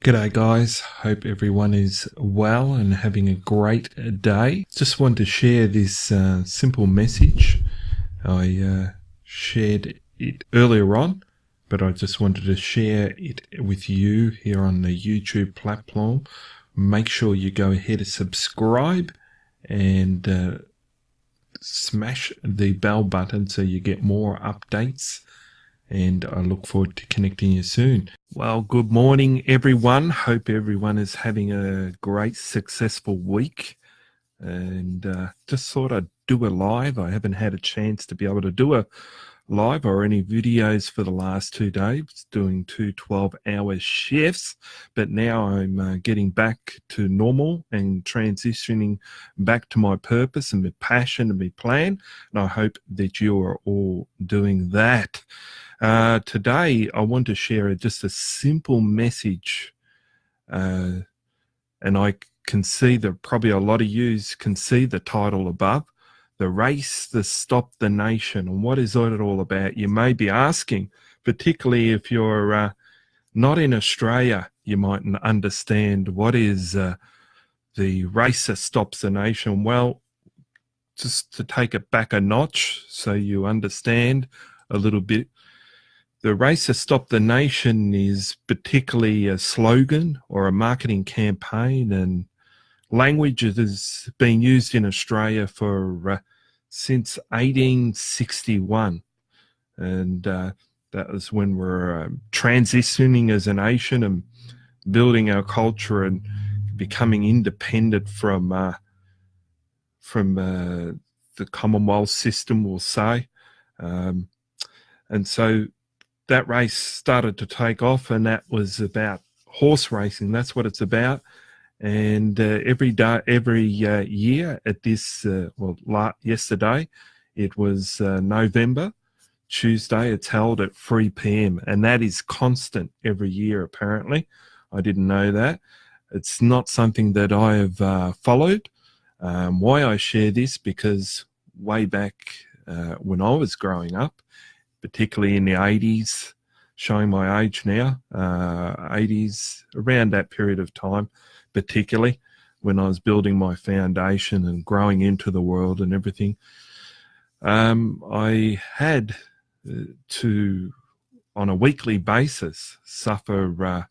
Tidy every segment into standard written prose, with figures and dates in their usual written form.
G'day guys, hope everyone is well and having a great day. Just wanted to share this simple message. I shared it earlier on, but I just wanted to share it with you here on the YouTube platform. Make sure you go ahead and subscribe and smash the bell button so you get more updates, and I look forward to connecting you soon. Well, good morning, everyone. Hope everyone is having a great, successful week. And just thought I'd do a live. I haven't had a chance to be able to do a live or any videos for the last 2 days, doing 2 12-hour shifts. But now I'm getting back to normal and transitioning back to my purpose and my passion and my plan. And I hope that you are all doing that. Today, I want to share just a simple message, and I can see that probably a lot of you can see the title above, The Race That Stopped the Nation. And what is it all about? You may be asking, particularly if you're not in Australia, you mightn't understand what is the race that stops the nation. Well, just to take it back a notch so you understand a little bit, the Race to Stop the Nation is particularly a slogan or a marketing campaign, and language that has been used in Australia for since 1861. And that was when we're transitioning as a nation and building our culture and becoming independent from the Commonwealth system, we'll say. And so that race started to take off, and that was about horse racing. That's what it's about. And every year at this, yesterday, it was November, Tuesday, it's held at 3 p.m. And that is constant every year, apparently. I didn't know that. It's not something that I have followed. Why I share this, because way back when I was growing up, particularly in the 80s, showing my age now, 80s, around that period of time, particularly when I was building my foundation and growing into the world and everything, I had to, on a weekly basis, suffer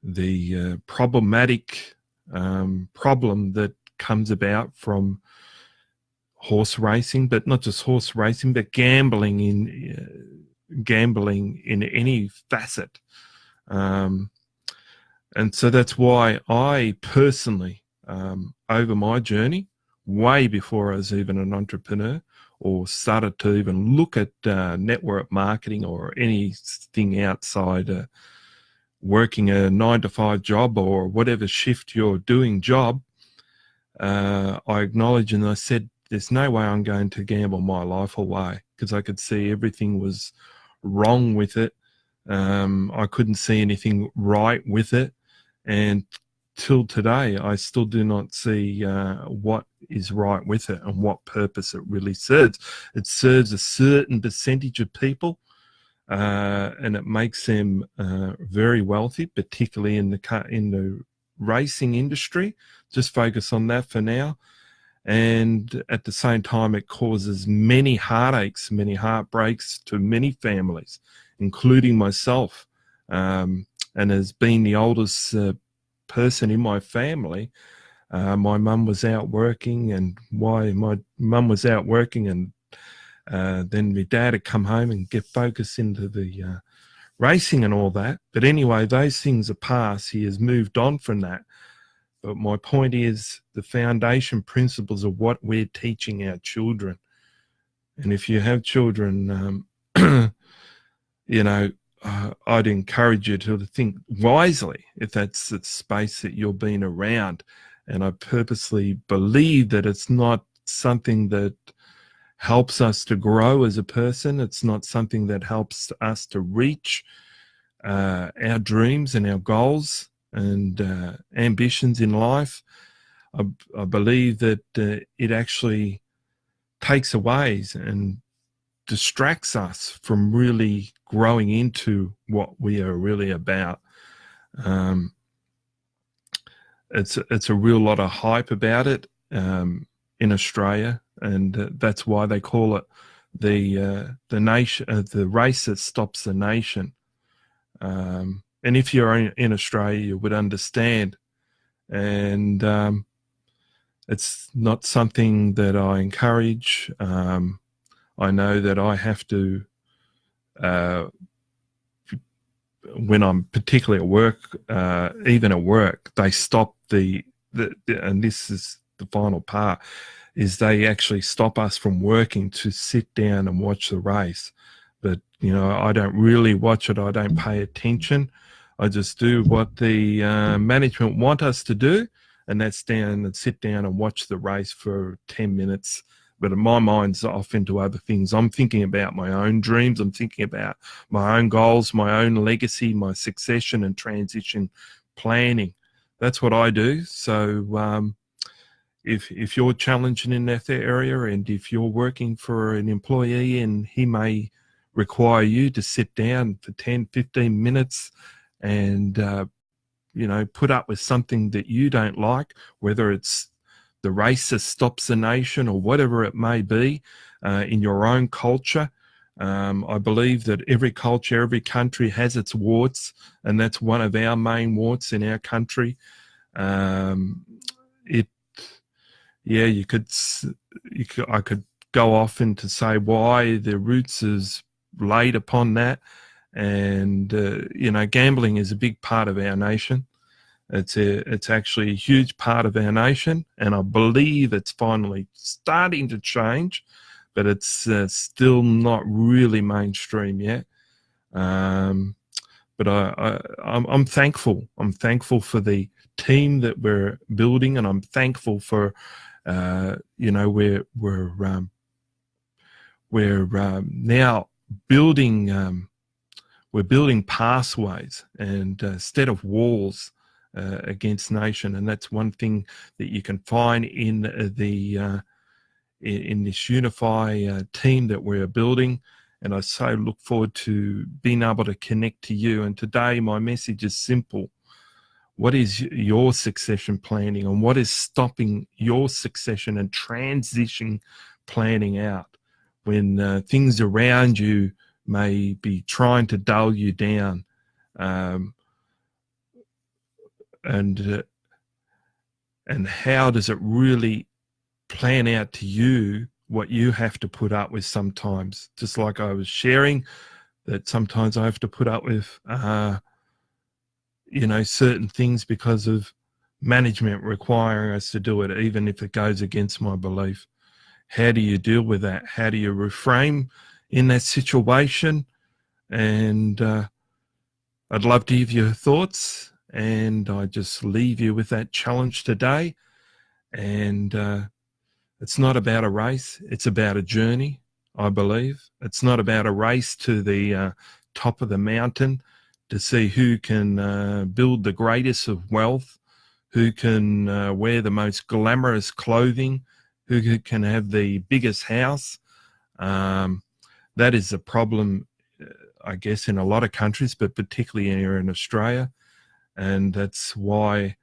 the problematic problem that comes about from horse racing, but not just horse racing, but gambling in any facet. And so that's why I personally, over my journey, way before I was even an entrepreneur or started to even look at network marketing or anything outside working a 9-to-5 job or whatever shift you're doing job, I acknowledged and I said, there's no way I'm going to gamble my life away, because I could see everything was wrong with it. I couldn't see anything right with it. And till today, I still do not see what is right with it and what purpose it really serves. It serves a certain percentage of people, and it makes them very wealthy, particularly in the racing industry. Just focus on that for now. And at the same time, it causes many heartaches, many heartbreaks to many families, including myself. And as being the oldest person in my family, my mum was out working, and why my mum was out working, and then my dad had come home and get focused into the racing and all that. But anyway, those things are past. He has moved on from that. But my point is the foundation principles of what we're teaching our children. And if you have children, I'd encourage you to think wisely if that's the space that you're being around. And I purposely believe that it's not something that helps us to grow as a person. It's not something that helps us to reach our dreams and our goals and ambitions in life. I believe that it actually takes away and distracts us from really growing into what we are really about. it's a real lot of hype about it in Australia, and that's why they call it the nation, the race that stops the nation. And if you're in Australia, you would understand. And it's not something that I encourage. I know that I have to, when I'm particularly at work, even at work, they stop and this is the final part, is they actually stop us from working to sit down and watch the race. But, you know, I don't really watch it. I don't pay attention. I just do what the management want us to do, and that's sit down and watch the race for 10 minutes. But my mind's off into other things. I'm thinking about my own dreams. I'm thinking about my own goals, my own legacy, my succession and transition planning. That's what I do. So if you're challenging in that area, and if you're working for an employee and he may require you to sit down for 10, 15 minutes and, you know, put up with something that you don't like, whether it's the race that stops the nation or whatever it may be, in your own culture. I believe that every culture, every country has its warts, and that's one of our main warts in our country. I could go off into say why the roots is laid upon that. And, you know, gambling is a big part of our nation. It's actually a huge part of our nation, and I believe it's finally starting to change, but it's still not really mainstream yet. But I'm thankful. I'm thankful for the team that we're building, and I'm thankful for, you know, we're now building. We're building pathways and instead of walls against nation, and that's one thing that you can find in in this Unify team that we're building. And I so look forward to being able to connect to you. And today my message is simple. What is your succession planning, and what is stopping your succession and transition planning out when things around you may be trying to dull you down? And how does it really plan out to you what you have to put up with sometimes? Just like I was sharing, that sometimes I have to put up with, you know, certain things because of management requiring us to do it, even if it goes against my belief. How do you deal with that? How do you reframe in that situation? And I'd love to hear your thoughts. And I just leave you with that challenge today. And it's not about a race. It's about a journey, I believe. It's not about a race to the top of the mountain to see who can build the greatest of wealth, who can wear the most glamorous clothing, who can have the biggest house. That is a problem, I guess, in a lot of countries, but particularly here in Australia. And that's why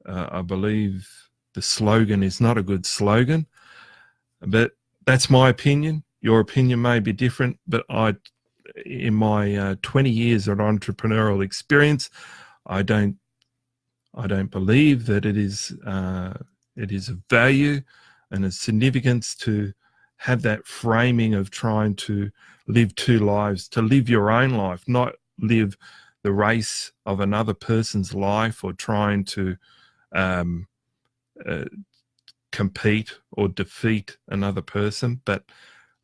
I believe the slogan is not a good slogan. But that's my opinion. Your opinion may be different, but in my 20 years of entrepreneurial experience, I don't believe that it is of value and of significance to have that framing of trying to live two lives, to live your own life, not live the race of another person's life, or trying to compete or defeat another person, but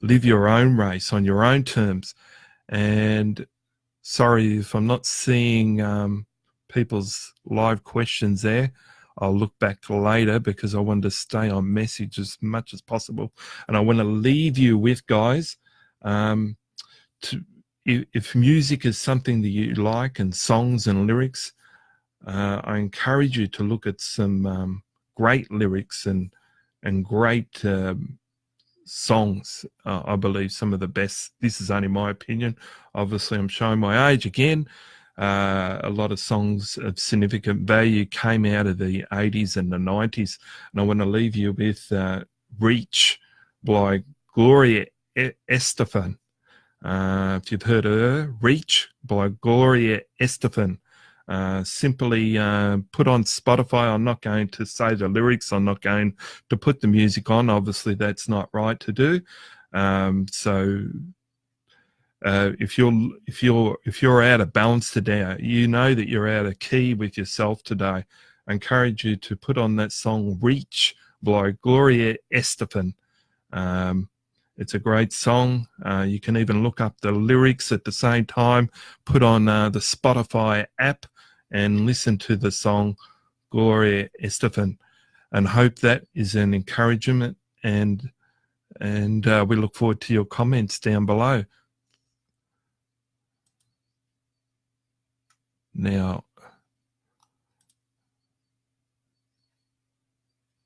live your own race on your own terms. And sorry if I'm not seeing people's live questions there. I'll look back later because I want to stay on message as much as possible. And I want to leave you with, guys, if music is something that you like, and songs and lyrics, I encourage you to look at some great lyrics and great songs. I believe some of the best. This is only my opinion. Obviously, I'm showing my age again, A lot of songs of significant value came out of the 80s and the 90s. And I want to leave you with Reach by Gloria Estefan. If you've heard of her, Reach by Gloria Estefan. Simply put on Spotify. I'm not going to say the lyrics. I'm not going to put the music on. Obviously, that's not right to do. If you're out of balance today, you know that you're out of key with yourself today, I encourage you to put on that song Reach by Gloria Estefan. It's a great song. You can even look up the lyrics at the same time, put on the Spotify app and listen to the song Gloria Estefan, and hope that is an encouragement, and we look forward to your comments down below. Now,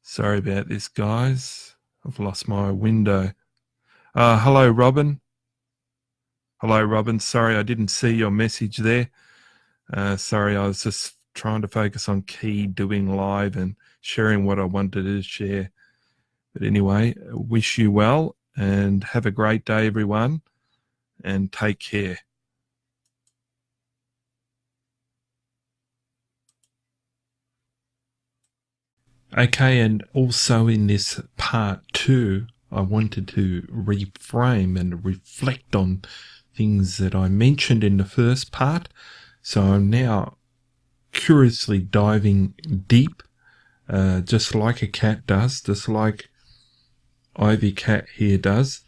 sorry about this, guys. I've lost my window. Hello, Robin. Hello, Robin. Sorry, I didn't see your message there. Sorry, I was just trying to focus on key doing live and sharing what I wanted to share. But anyway, wish you well and have a great day, everyone, and take care. Okay, and also in this part 2, I wanted to reframe and reflect on things that I mentioned in the first part. So I'm now curiously diving deep, just like a cat does, just like Ivy Cat here does.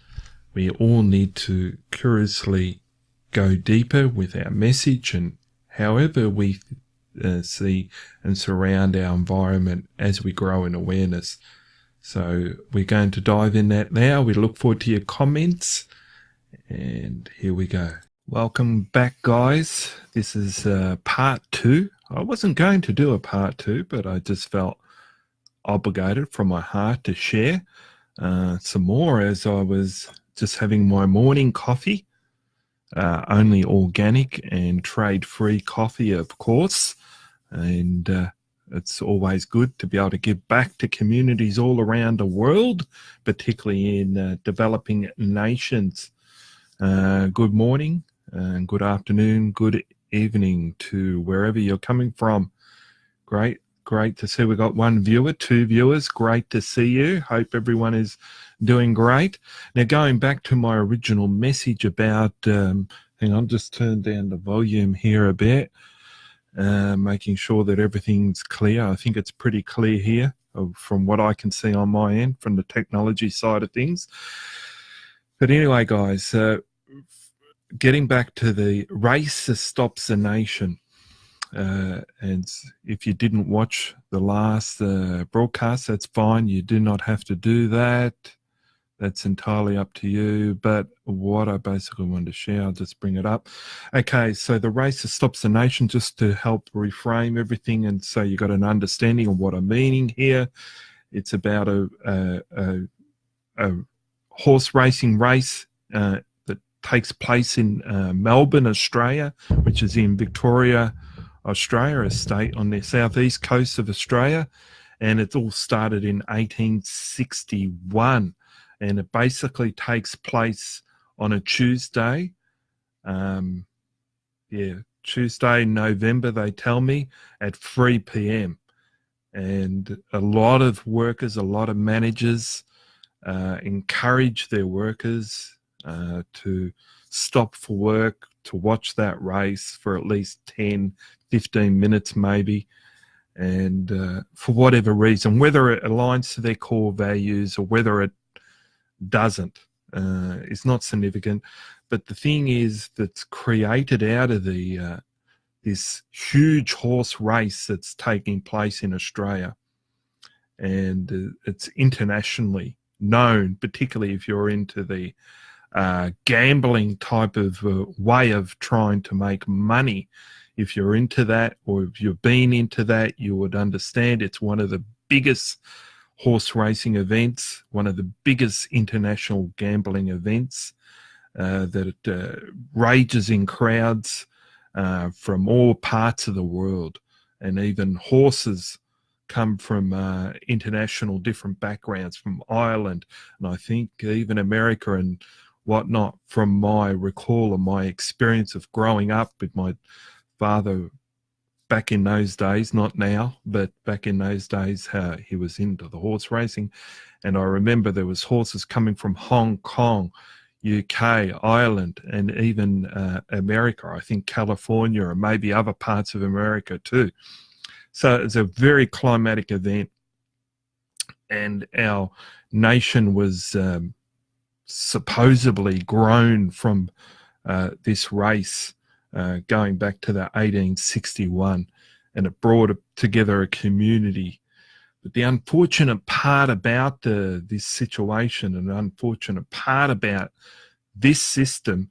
We all need to curiously go deeper with our message and however we see and surround our environment as we grow in awareness. So we're going to dive in that now. We look forward to your comments, and here we go. Welcome back, guys. This is part 2. I wasn't going to do a part 2, but I just felt obligated from my heart to share some more as I was just having my morning coffee. Only organic and trade-free coffee, of course. And it's always good to be able to give back to communities all around the world, particularly in developing nations. Good morning and good afternoon, good evening to wherever you're coming from. Great to see we got 1 viewer, 2 viewers. Great to see you. Hope everyone is doing great. Now, going back to my original message about, hang on, just turn down the volume here a bit. Making sure that everything's clear. I think it's pretty clear here from what I can see on my end from the technology side of things. But anyway, guys, getting back to the race that stops a nation. And if you didn't watch the last broadcast, that's fine. You do not have to do that. That's entirely up to you. But what I basically wanted to share, I'll just bring it up. Okay, so the race that stops the nation, just to help reframe everything, and so you got an understanding of what I'm meaning here. It's about a horse racing race that takes place in Melbourne, Australia, which is in Victoria, Australia, a state on the southeast coast of Australia. And it all started in 1861. And it basically takes place on a Tuesday. Tuesday, November, they tell me, at 3 p.m. And a lot of workers, a lot of managers encourage their workers to stop for work, to watch that race for at least 10, 15 minutes maybe. And for whatever reason, whether it aligns to their core values or whether it doesn't, is not significant. But the thing is that's created out of the this huge horse race that's taking place in Australia. And it's internationally known, particularly if you're into the gambling type of way of trying to make money. If you're into that, or if you've been into that, you would understand it's one of the biggest horse racing events, one of the biggest international gambling events that rages in crowds from all parts of the world, and even horses come from international different backgrounds, from Ireland, and I think even America and whatnot. From my recall and my experience of growing up with my father back in those days, not now, but back in those days, he was into the horse racing. And I remember there was horses coming from Hong Kong, UK, Ireland, and even America, I think California, or maybe other parts of America too. So it's a very climatic event, and our nation was supposedly grown from this race going back to the 1861, and it brought together a community. But the unfortunate part about this situation, and the unfortunate part about this system,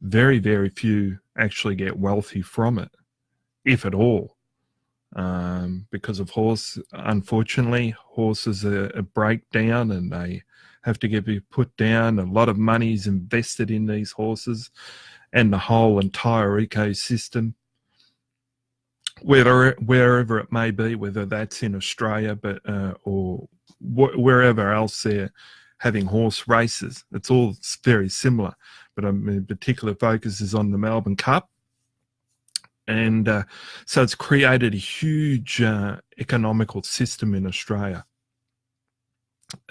very, very few actually get wealthy from it, if at all. Because of unfortunately, horses are break down and they have to get put down. A lot of money is invested in these horses and the whole entire ecosystem, wherever it may be, whether that's in Australia, or wherever else they're having horse races. It's all very similar, but my particular focus is on the Melbourne Cup. And so it's created a huge economical system in Australia.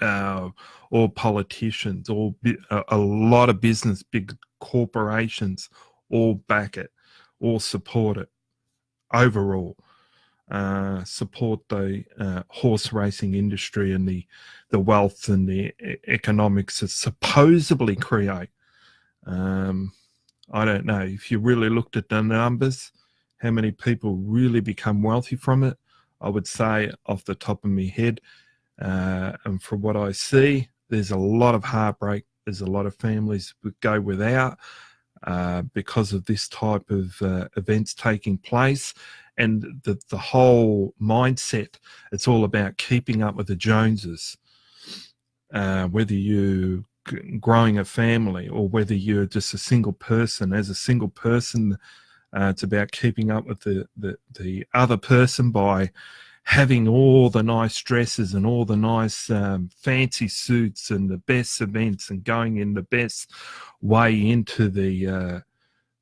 All politicians, a lot of business, big corporations, all back it, all support it. Overall, support the horse racing industry and the wealth and the economics it supposedly create. I don't know if you really looked at the numbers, how many people really become wealthy from it. I would say off the top of my head, and from what I see, there's a lot of heartbreak. There's a lot of families that go without because of this type of events taking place. And the whole mindset, it's all about keeping up with the Joneses. Whether you're growing a family or whether you're just a single person, as a single person, it's about keeping up with the other person by having all the nice dresses and all the nice fancy suits and the best events and going in the best way into the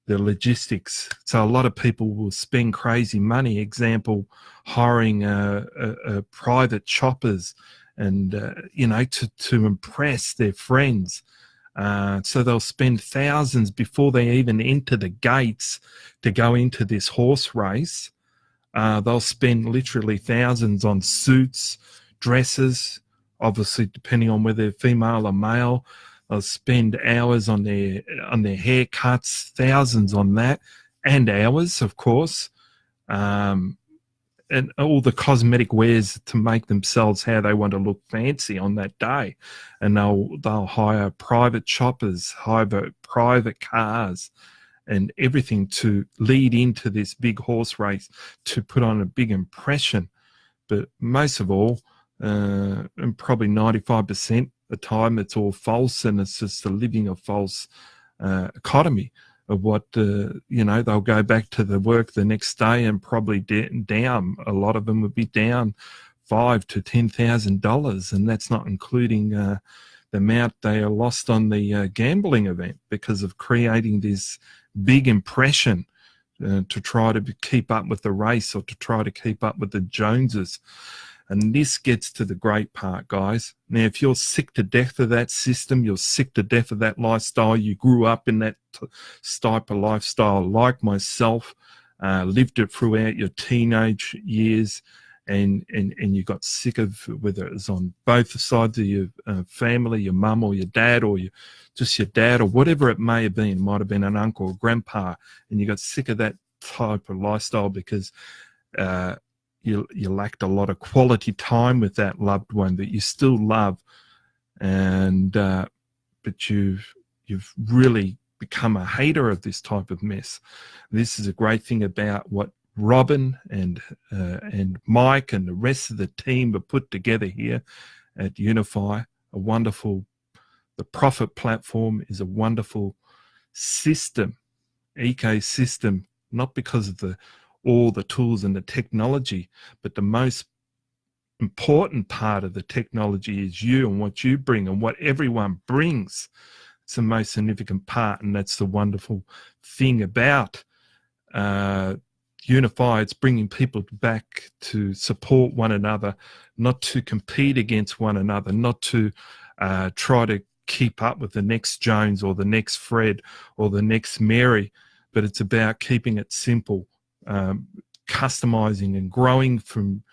logistics. So a lot of people will spend crazy money, example, hiring private choppers and, to impress their friends. So they'll spend thousands before they even enter the gates to go into this horse race. They'll spend literally thousands on suits, dresses, obviously depending on whether they're female or male. They'll spend hours on their haircuts, thousands on that, and hours, of course, and all the cosmetic wares to make themselves how they want to look fancy on that day. And they'll hire private choppers, hire private cars, and everything to lead into this big horse race to put on a big impression. But most of all, and probably 95% the time, it's all false, and it's just a living a false economy of what, they'll go back to the work the next day and probably down. A lot of them would be down $5,000 to $10,000, and that's not including the amount they are lost on the gambling event because of creating this big impression to try to keep up with the race or to try to keep up with the Joneses. And this gets to the great part, guys. Now, if you're sick to death of that system, you're sick to death of that lifestyle, you grew up in that type of lifestyle like myself, lived it throughout your teenage years, and you got sick of, whether it was on both sides of your family, your mum or your dad, or just your dad, or whatever it may have been. It might have been an uncle or grandpa, and you got sick of that type of lifestyle because you lacked a lot of quality time with that loved one that you still love, and but you've really become a hater of this type of mess. This is a great thing about what Robin and Mike and the rest of the team have put together here at Unify. The Profit platform is a wonderful system. ecosystem, not because of all the tools and the technology, but the most important part of the technology is you and what you bring and what everyone brings. It's the most significant part, and that's the wonderful thing about Unify. It's bringing people back to support one another, not to compete against one another, not to try to keep up with the next Jones or the next Fred or the next Mary, but it's about keeping it simple, customizing and growing from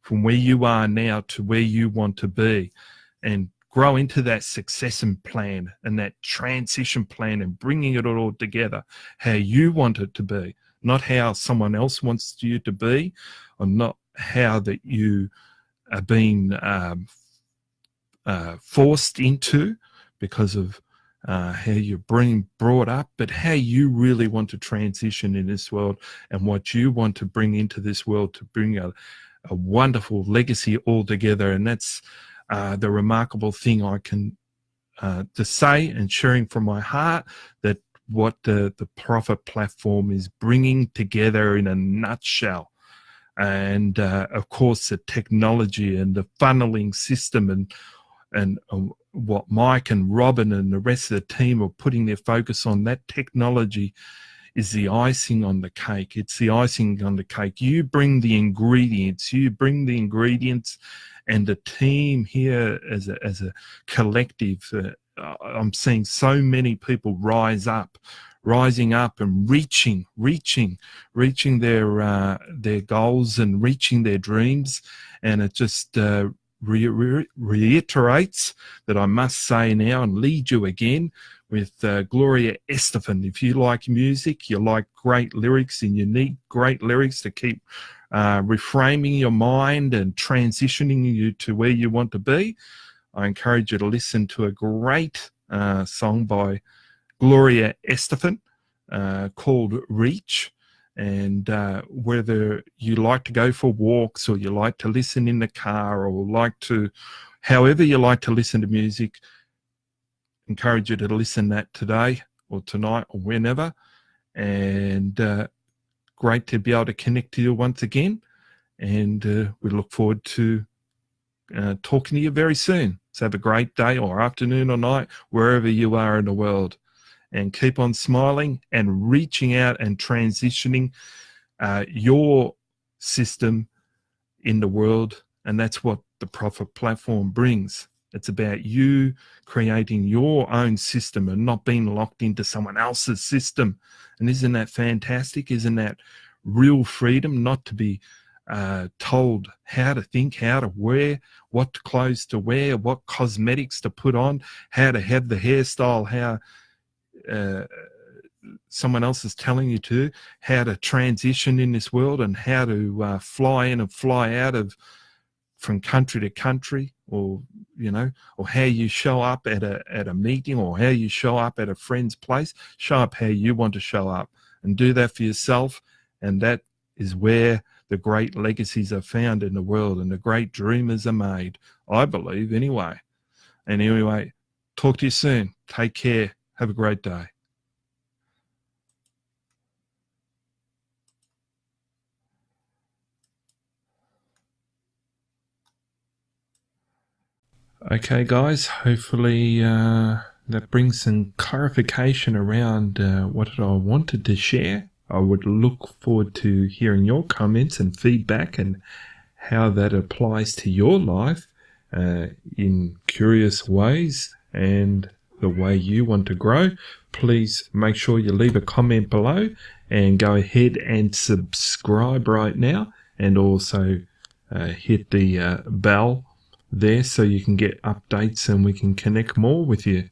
where you are now to where you want to be, and grow into that succession plan and that transition plan and bringing it all together how you want it to be, not how someone else wants you to be, or not how that you are being forced into because of how you're being brought up, but how you really want to transition in this world and what you want to bring into this world to bring a wonderful legacy all together. And that's the remarkable thing I can to say, and sharing from my heart, that what the Prophet platform is bringing together in a nutshell. And of course the technology and the funneling system and what Mike and Robin and the rest of the team are putting their focus on, that technology is the icing on the cake. It's the icing on the cake. You bring the ingredients, and the team here as a collective. I'm seeing so many people rising up and reaching their goals and reaching their dreams. And it just reiterates that I must say now and lead you again with Gloria Estefan. If you like music, you like great lyrics, and you need great lyrics to keep reframing your mind and transitioning you to where you want to be, I encourage you to listen to a great song by Gloria Estefan called Reach. And whether you like to go for walks, or you like to listen in the car, or however you like to listen to music, encourage you to listen that today or tonight or whenever. And great to be able to connect to you once again. And we look forward to talking to you very soon. So have a great day or afternoon or night, wherever you are in the world. And keep on smiling and reaching out and transitioning your system in the world. And that's what the Prophet platform brings. It's about you creating your own system and not being locked into someone else's system. And isn't that fantastic? Isn't that real freedom, not to be told how to think, how to wear, what clothes to wear, what cosmetics to put on, how to have the hairstyle, how someone else is telling you to, how to transition in this world, and how to fly in and fly out of from country to country, or or how you show up at a meeting, or how you show up at a friend's place. Show up how you want to show up, and do that for yourself. And that is where the great legacies are found in the world, and the great dreamers are made, I believe, anyway. And anyway, talk to you soon. Take care. Have a great day. Okay, guys, hopefully that brings some clarification around what I wanted to share. I would look forward to hearing your comments and feedback, and how that applies to your life in curious ways and the way you want to grow. Please make sure you leave a comment below, and go ahead and subscribe right now, and also hit the bell there so you can get updates and we can connect more with you.